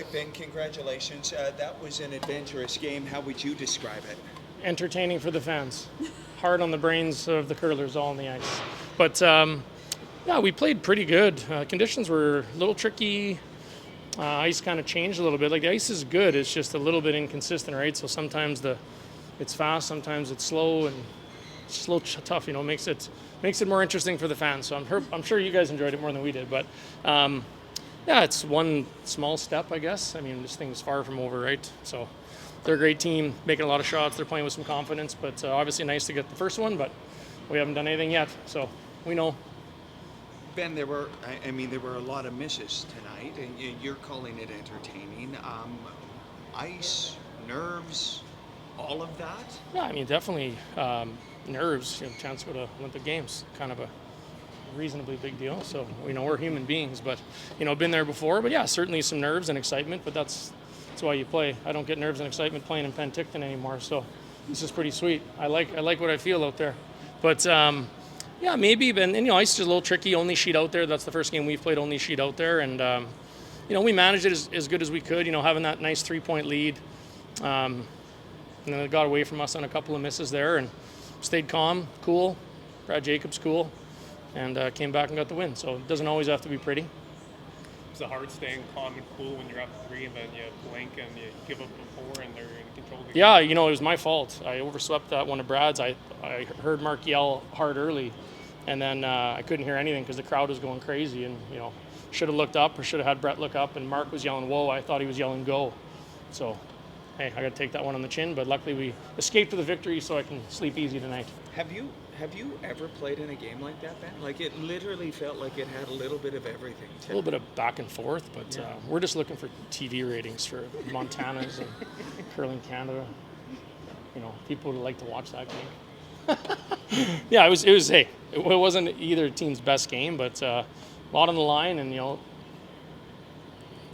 right, Ben, congratulations. That was an adventurous game. How would you describe it? Entertaining for the fans. Hard on the brains of the curlers all on the ice. But yeah, we played pretty good. Conditions were a little tricky. Ice kind of changed a little bit. Like the ice is good, it's just a little bit inconsistent, right? So sometimes it's fast, sometimes it's slow, and slow tough. You know, makes it more interesting for the fans. So I'm sure you guys enjoyed it more than we did. But yeah, it's one small step, I guess. I mean, this thing's far from over, right? So they're a great team, making a lot of shots. They're playing with some confidence, but obviously nice to get the first one, but we haven't done anything yet, so we know. Ben, there were a lot of misses tonight, and you're calling it entertaining. Ice, nerves, all of that? Yeah, I mean, definitely nerves. You know, chance to go to Olympic Games, kind of a reasonably big deal. So we know we're human beings, but you know, been there before. But yeah, certainly some nerves and excitement. But that's why you play. I don't get nerves and excitement playing in Penticton anymore. So this is pretty sweet. I like what I feel out there. But yeah, maybe. And you know, ice is a little tricky. Only sheet out there. That's the first game we've played. Only sheet out there, and you know, we managed it as good as we could. You know, having that nice 3-point lead. And then it got away from us on a couple of misses there, and stayed calm, cool. Brad Jacobs cool. And came back and got the win. So it doesn't always have to be pretty. Is it hard staying calm and cool when you're up 3 and then you blink and you give up a 4 and they're in control of the game? Yeah, you know, it was my fault. I overslept that one of Brad's. I heard Mark yell hard early, and then I couldn't hear anything because the crowd was going crazy. And, you know, should have looked up or should have had Brett look up, and Mark was yelling, whoa, I thought he was yelling go. So, hey, I got to take that one on the chin, but luckily we escaped to the victory so I can sleep easy tonight. Have you ever played in a game like that, Ben? Like, it literally felt like it had a little bit of everything. A little bit of back and forth, but we're just looking for TV ratings for Montana's and Curling Canada. You know, people would like to watch that game. Yeah, it was. Hey, it wasn't either team's best game, but a lot on the line, and you know,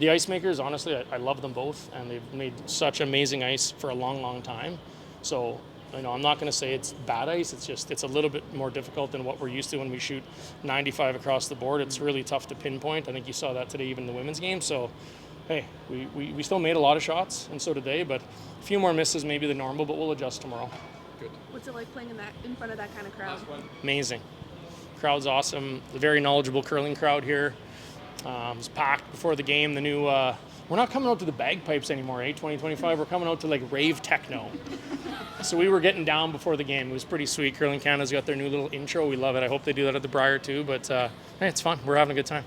the ice makers. Honestly, I love them both, and they've made such amazing ice for a long, long time. So. You know, I'm not going to say it's bad ice. It's a little bit more difficult than what we're used to when we shoot 95 across the board. It's really tough to pinpoint. I think you saw that today, even in the women's game. So, hey, we still made a lot of shots, and so did they. But a few more misses maybe than normal, but we'll adjust tomorrow. Good. What's it like playing in front of that kind of crowd? Amazing. Crowd's awesome. The very knowledgeable curling crowd here. It was packed before the game. The new we're not coming out to the bagpipes anymore, 2025. We're coming out to like rave techno. So we were getting down before the game. It was pretty sweet. Curling Canada's got their new little intro. We love it. I hope they do that at the Briar too. But hey, it's fun. We're having a good time.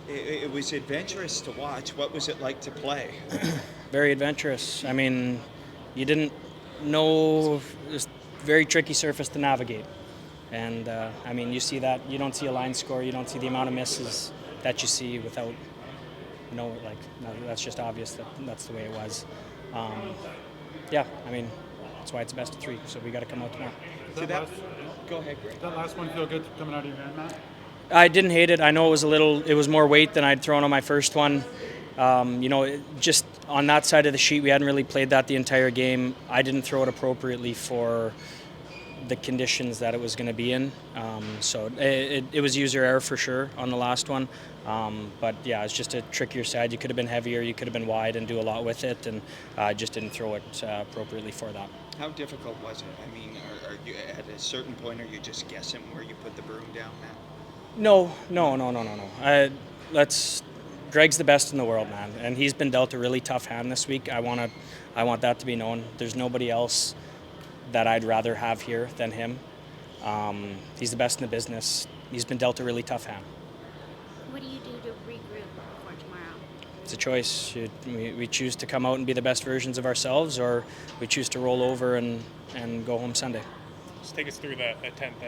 It was adventurous to watch. What was it like to play? Very adventurous. I mean, you didn't know, it's very tricky surface to navigate. And I mean, you see that, you don't see a line score, you don't see the amount of misses that you see without, you know, like, no, that's just obvious that that's the way it was. Yeah, I mean, that's why it's a best of 3, so we got to come out tomorrow. Go ahead, Greg. Did that last one feel good coming out of your hand, Matt? I didn't hate it. I know it was more weight than I'd thrown on my first one. You know, just on that side of the sheet, we hadn't really played that the entire game. I didn't throw it appropriately for the conditions that it was going to be in. So it was user error for sure on the last one. But yeah, it's just a trickier side. You could have been heavier, you could have been wide and do a lot with it, and I just didn't throw it appropriately for that. How difficult was it? I mean, are you at a certain point, are you just guessing where you put the broom down now? No. Greg's the best in the world, man, and he's been dealt a really tough hand this week. I want that to be known. There's nobody else that I'd rather have here than him. He's the best in the business. He's been dealt a really tough hand. What do you do to regroup for tomorrow? It's a choice. We choose to come out and be the best versions of ourselves, or we choose to roll over and go home Sunday. Just take us through that 10th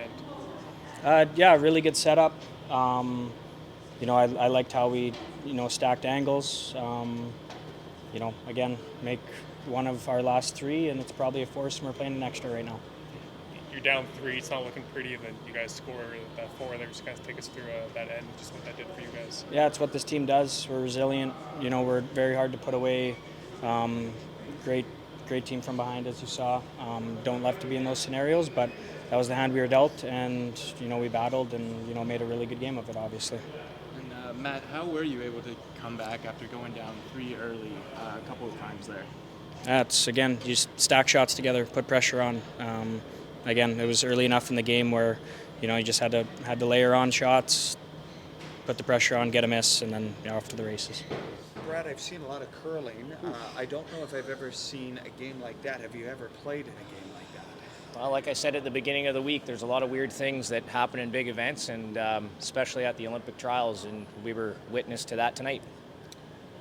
end. Yeah, really good setup. You know, I liked how we, you know, stacked angles. You know, again, make one of our last 3, and it's probably a force, and we're playing an extra right now. You're down 3, it's not looking pretty, and then you guys score that 4 there. Just kind of take us through that end, just what that did for you guys. Yeah, it's what this team does. We're resilient. You know, we're very hard to put away. Great team from behind, as you saw. Don't love to be in those scenarios, but that was the hand we were dealt, and, you know, we battled and, you know, made a really good game of it, obviously. And Matt, how were you able to come back after going down 3 early a couple of times there? That's, again, just stack shots together, put pressure on. Again, it was early enough in the game where, you just had to layer on shots, put the pressure on, get a miss, and then off to the races. Brad, I've seen a lot of curling. I don't know if I've ever seen a game like that. Have you ever played in a game like that? Well, like I said at the beginning of the week, there's a lot of weird things that happen in big events, and especially at the Olympic trials, and we were witness to that tonight.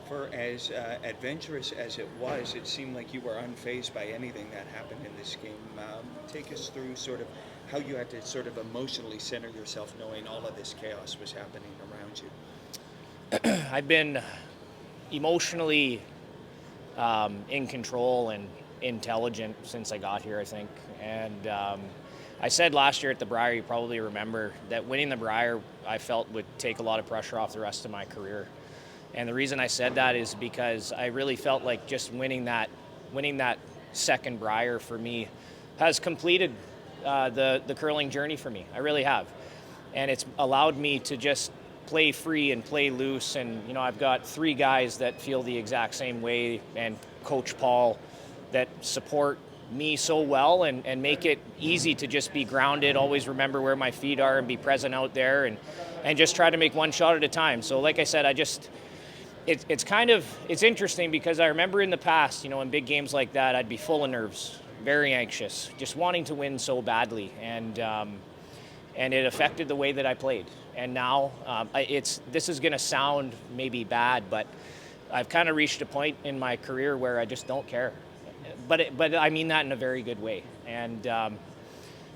For as adventurous as it was, it seemed like you were unfazed by anything that happened in this game. Take us through sort of how you had to sort of emotionally center yourself knowing all of this chaos was happening around you. I've been emotionally in control and intelligent since I got here, I think. And I said last year at the Brier, you probably remember, that winning the Brier I felt would take a lot of pressure off the rest of my career. And the reason I said that is because I really felt like just winning that second Brier for me has completed the curling journey for me. I really have. And it's allowed me to just play free and play loose. And, I've got 3 guys that feel the exact same way, and Coach Paul, that support me so well and make it easy to just be grounded, always remember where my feet are and be present out there and just try to make one shot at a time. So like I said, it's interesting because I remember in the past, in big games like that, I'd be full of nerves, very anxious, just wanting to win so badly. And it affected the way that I played. And now this is going to sound maybe bad, but I've kind of reached a point in my career where I just don't care. But I mean that in a very good way. And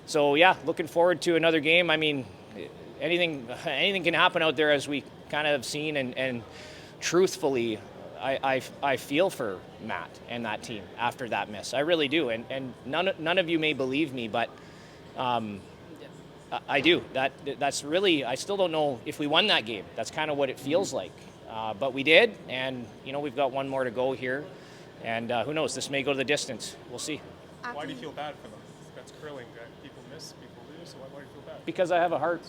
so, yeah, looking forward to another game. I mean, anything can happen out there, as we kind of have seen. And truthfully, I feel for Matt and that team after that miss. I really do. And none of you may believe me, but I do. That's really, I still don't know if we won that game. That's kind of what it feels like. But we did, and we've got one more to go here. And who knows, this may go to the distance. We'll see. Why do you feel bad for them? That's curling. People miss, people lose, so why do you feel bad? Because I have a heart.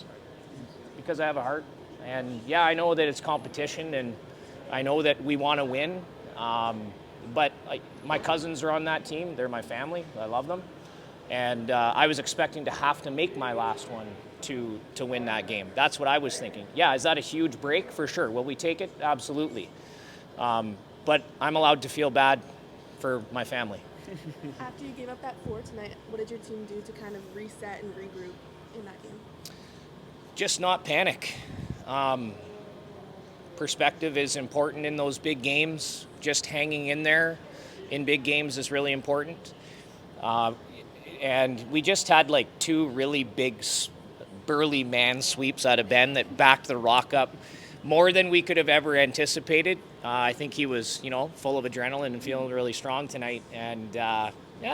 Because I have a heart. And yeah, I know that it's competition, and I know that we want to win. But my cousins are on that team. They're my family. I love them. And I was expecting to have to make my last one to win that game. That's what I was thinking. Yeah, is that a huge break? For sure. Will we take it? Absolutely. But I'm allowed to feel bad for my family. After you gave up that 4 tonight, what did your team do to kind of reset and regroup in that game? Just not panic. Perspective is important in those big games. Just hanging in there in big games is really important. And we just had 2 really big, burly man sweeps out of Ben that backed the Rock up more than we could have ever anticipated. I think he was, full of adrenaline and feeling really strong tonight. And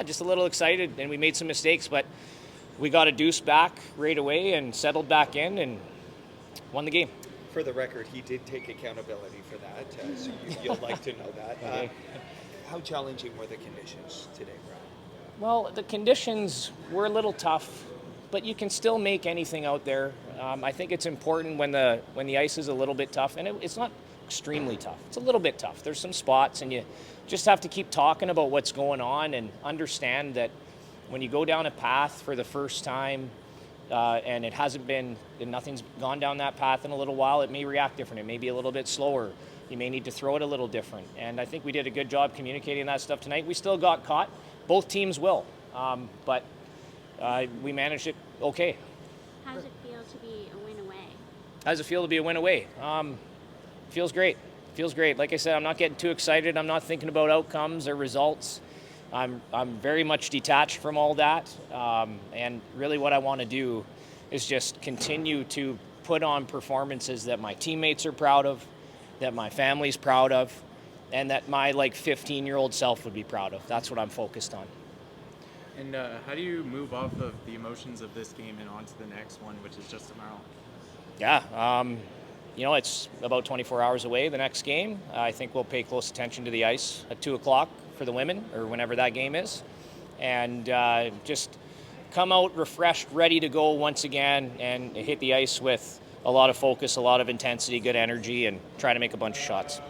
just a little excited. And we made some mistakes, but we got a deuce back right away and settled back in and won the game. For the record, he did take accountability for that, so you'll like to know that. Okay. How challenging were the conditions today, Brad? Well, the conditions were a little tough, but you can still make anything out there. I think it's important when the ice is a little bit tough, and it's not extremely tough. It's a little bit tough. There's some spots, and you just have to keep talking about what's going on and understand that when you go down a path for the first time, and nothing's gone down that path in a little while, it may react different. It may be a little bit slower. You may need to throw it a little different. And I think we did a good job communicating that stuff tonight. We still got caught. Both teams will. But we managed it okay. How does it feel to be a win away? How does it feel to be a win away? Feels great. Feels great. Like I said, I'm not getting too excited. I'm not thinking about outcomes or results. I'm very much detached from all that. And really what I want to do is just continue to put on performances that my teammates are proud of, that my family's proud of, and that my 15-year-old self would be proud of. That's what I'm focused on. And how do you move off of the emotions of this game and on to the next one, which is just tomorrow? Yeah, it's about 24 hours away, the next game. I think we'll pay close attention to the ice at 2 o'clock for the women, or whenever that game is. And just come out refreshed, ready to go once again, and hit the ice with a lot of focus, a lot of intensity, good energy, and try to make a bunch of shots.